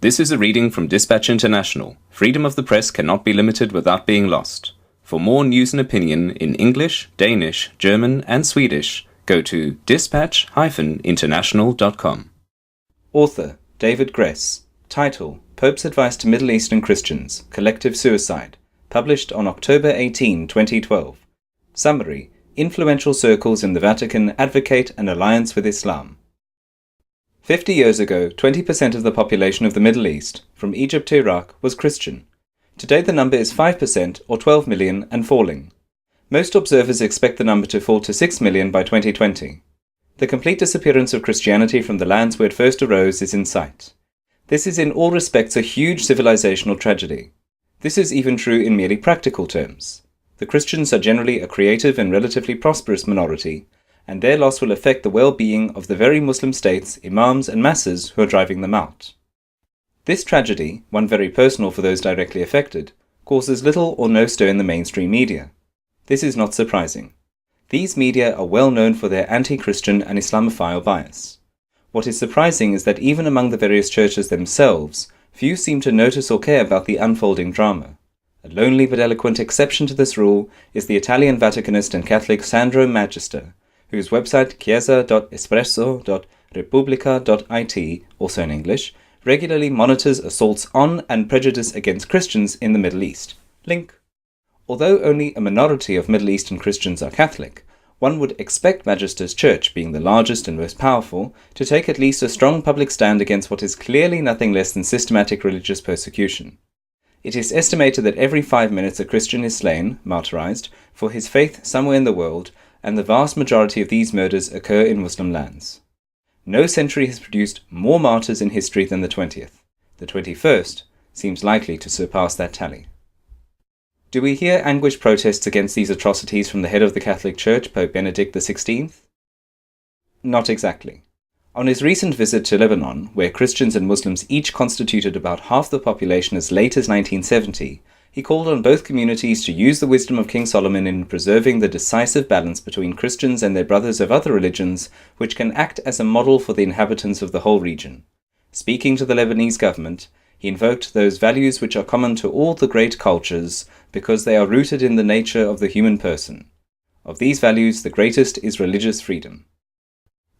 This is a reading from Dispatch International. Freedom of the press cannot be limited without being lost. For more news and opinion in English, Danish, German, and Swedish, go to dispatch-international.com. Author David Gress. Title: Pope's Advice to Middle Eastern Christians, Collective Suicide. Published on October 18, 2012. Summary: Influential circles in the Vatican advocate an alliance with Islam. 50 years ago, 20% of the population of the Middle East, from Egypt to Iraq, was Christian. Today the number is 5% or 12 million and falling. Most observers expect the number to fall to 6 million by 2020. The complete disappearance of Christianity from the lands where it first arose is in sight. This is in all respects a huge civilizational tragedy. This is even true in merely practical terms. The Christians are generally a creative and relatively prosperous minority, and their loss will affect the well-being of the very Muslim states, imams and masses who are driving them out. This tragedy, one very personal for those directly affected, causes little or no stir in the mainstream media. This is not surprising. These media are well known for their anti-Christian and Islamophile bias. What is surprising is that even among the various churches themselves, few seem to notice or care about the unfolding drama. A lonely but eloquent exception to this rule is the Italian Vaticanist and Catholic Sandro Magister, whose website chiesa.espresso.repubblica.it, also in English, regularly monitors assaults on and prejudice against Christians in the Middle East. Link. Although only a minority of Middle Eastern Christians are Catholic, one would expect Magister's church, being the largest and most powerful, to take at least a strong public stand against what is clearly nothing less than systematic religious persecution. It is estimated that every 5 minutes a Christian is slain, martyrized, for his faith somewhere in the world, and the vast majority of these murders occur in Muslim lands. No century has produced more martyrs in history than the 20th. The 21st seems likely to surpass that tally. Do we hear anguished protests against these atrocities from the head of the Catholic Church, Pope Benedict XVI? Not exactly. On his recent visit to Lebanon, where Christians and Muslims each constituted about half the population as late as 1970, he called on both communities to use the wisdom of King Solomon in preserving the decisive balance between Christians and their brothers of other religions, which can act as a model for the inhabitants of the whole region. Speaking to the Lebanese government, he invoked those values which are common to all the great cultures because they are rooted in the nature of the human person. Of these values, the greatest is religious freedom.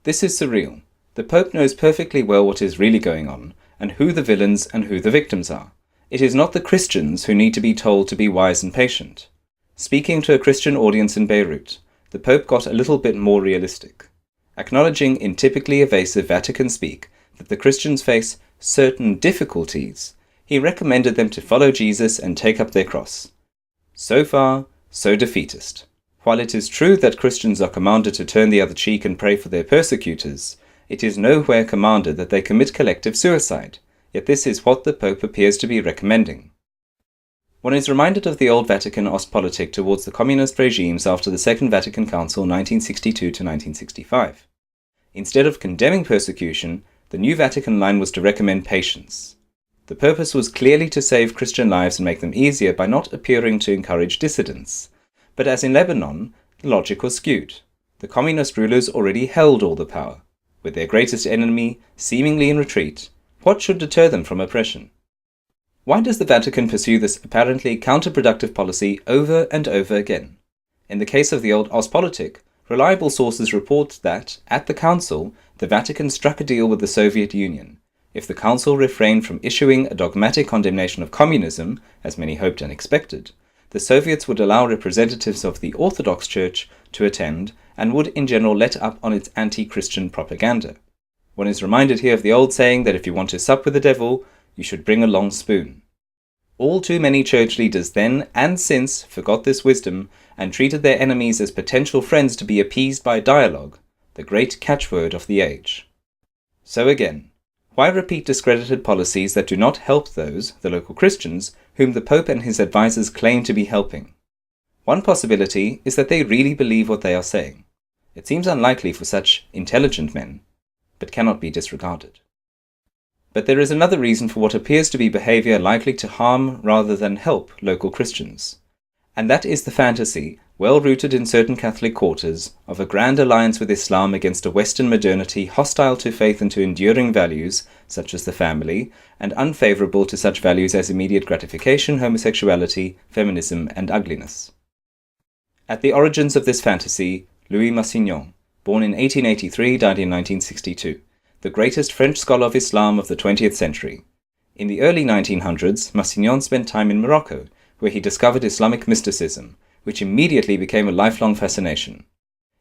This is surreal. The Pope knows perfectly well what is really going on, and who the villains and who the victims are. It is not the Christians who need to be told to be wise and patient. Speaking to a Christian audience in Beirut, the Pope got a little bit more realistic. Acknowledging in typically evasive Vatican speak that the Christians face certain difficulties, he recommended them to follow Jesus and take up their cross. So far, so defeatist. While it is true that Christians are commanded to turn the other cheek and pray for their persecutors, it is nowhere commanded that they commit collective suicide. Yet this is what the Pope appears to be recommending. One is reminded of the old Vatican Ostpolitik towards the communist regimes after the Second Vatican Council 1962 to 1965. Instead of condemning persecution, the new Vatican line was to recommend patience. The purpose was clearly to save Christian lives and make them easier by not appearing to encourage dissidents. But as in Lebanon, the logic was skewed. The communist rulers already held all the power. With their greatest enemy seemingly in retreat, what should deter them from oppression? Why does the Vatican pursue this apparently counterproductive policy over and over again? In the case of the old Ostpolitik, reliable sources report that, at the Council, the Vatican struck a deal with the Soviet Union. If the Council refrained from issuing a dogmatic condemnation of communism, as many hoped and expected, the Soviets would allow representatives of the Orthodox Church to attend and would in general let up on its anti-Christian propaganda. One is reminded here of the old saying that if you want to sup with the devil, you should bring a long spoon. All too many church leaders then and since forgot this wisdom and treated their enemies as potential friends to be appeased by dialogue, the great catchword of the age. So again, why repeat discredited policies that do not help those, the local Christians, whom the Pope and his advisers claim to be helping? One possibility is that they really believe what they are saying. It seems unlikely for such intelligent men, but cannot be disregarded. But there is another reason for what appears to be behavior likely to harm rather than help local Christians, and that is the fantasy well rooted in certain Catholic quarters, of a grand alliance with Islam against a Western modernity hostile to faith and to enduring values, such as the family, and unfavourable to such values as immediate gratification, homosexuality, feminism, and ugliness. At the origins of this fantasy, Louis Massignon, born in 1883, died in 1962, the greatest French scholar of Islam of the 20th century. In the early 1900s, Massignon spent time in Morocco, where he discovered Islamic mysticism, which immediately became a lifelong fascination.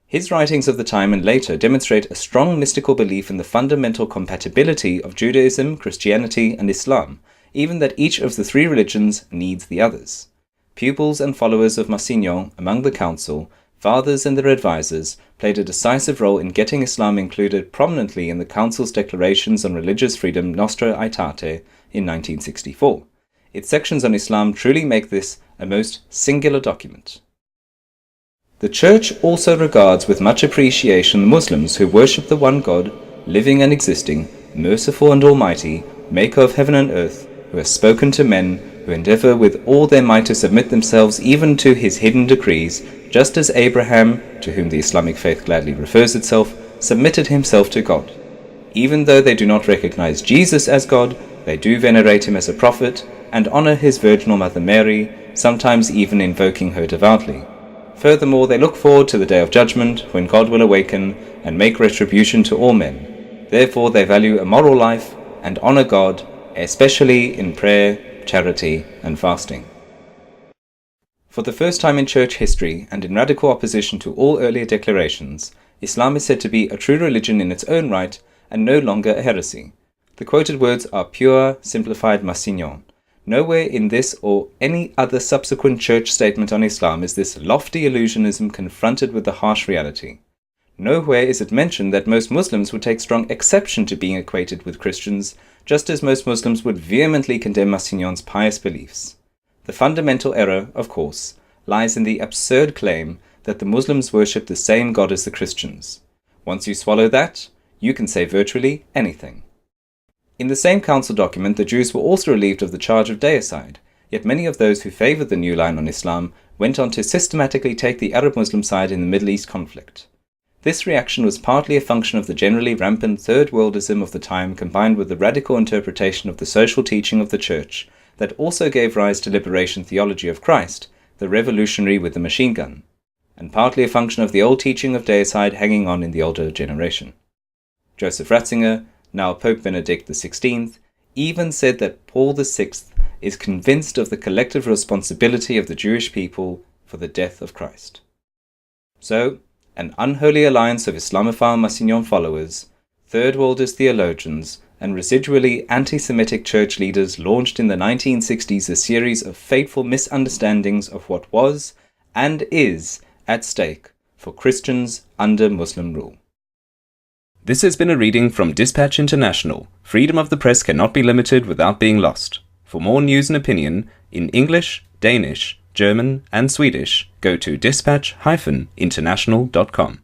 His writings of the time and later demonstrate a strong mystical belief in the fundamental compatibility of Judaism, Christianity, and Islam, even that each of the three religions needs the others. Pupils and followers of Massignon among the council, fathers and their advisors, played a decisive role in getting Islam included prominently in the council's declarations on religious freedom Nostra Aetate in 1964. Its sections on Islam truly make this a most singular document. The Church also regards with much appreciation the Muslims who worship the one God, living and existing, merciful and almighty, maker of heaven and earth, who has spoken to men, who endeavour with all their might to submit themselves even to his hidden decrees, just as Abraham, to whom the Islamic faith gladly refers itself, submitted himself to God. Even though they do not recognize Jesus as God, they do venerate him as a prophet, and honour his virginal mother Mary, sometimes even invoking her devoutly. Furthermore, they look forward to the day of judgment, when God will awaken and make retribution to all men. Therefore they value a moral life and honour God, especially in prayer, charity, and fasting. For the first time in church history, and in radical opposition to all earlier declarations, Islam is said to be a true religion in its own right, and no longer a heresy. The quoted words are pure, simplified Massignon. Nowhere in this or any other subsequent church statement on Islam is this lofty illusionism confronted with the harsh reality. Nowhere is it mentioned that most Muslims would take strong exception to being equated with Christians, just as most Muslims would vehemently condemn Massignon's pious beliefs. The fundamental error, of course, lies in the absurd claim that the Muslims worship the same God as the Christians. Once you swallow that, you can say virtually anything. In the same council document, the Jews were also relieved of the charge of deicide, yet many of those who favoured the new line on Islam went on to systematically take the Arab-Muslim side in the Middle East conflict. This reaction was partly a function of the generally rampant third worldism of the time, combined with the radical interpretation of the social teaching of the Church that also gave rise to liberation theology of Christ, the revolutionary with the machine gun, and partly a function of the old teaching of deicide hanging on in the older generation. Joseph Ratzinger, now Pope Benedict XVI, even said that Paul VI is convinced of the collective responsibility of the Jewish people for the death of Christ. So, an unholy alliance of Islamophile Massignon followers, Third Worldist theologians, and residually anti-Semitic church leaders launched in the 1960s a series of fateful misunderstandings of what was and is at stake for Christians under Muslim rule. This has been a reading from Dispatch International. Freedom of the press cannot be limited without being lost. For more news and opinion, in English, Danish, German, and Swedish, go to dispatch-international.com.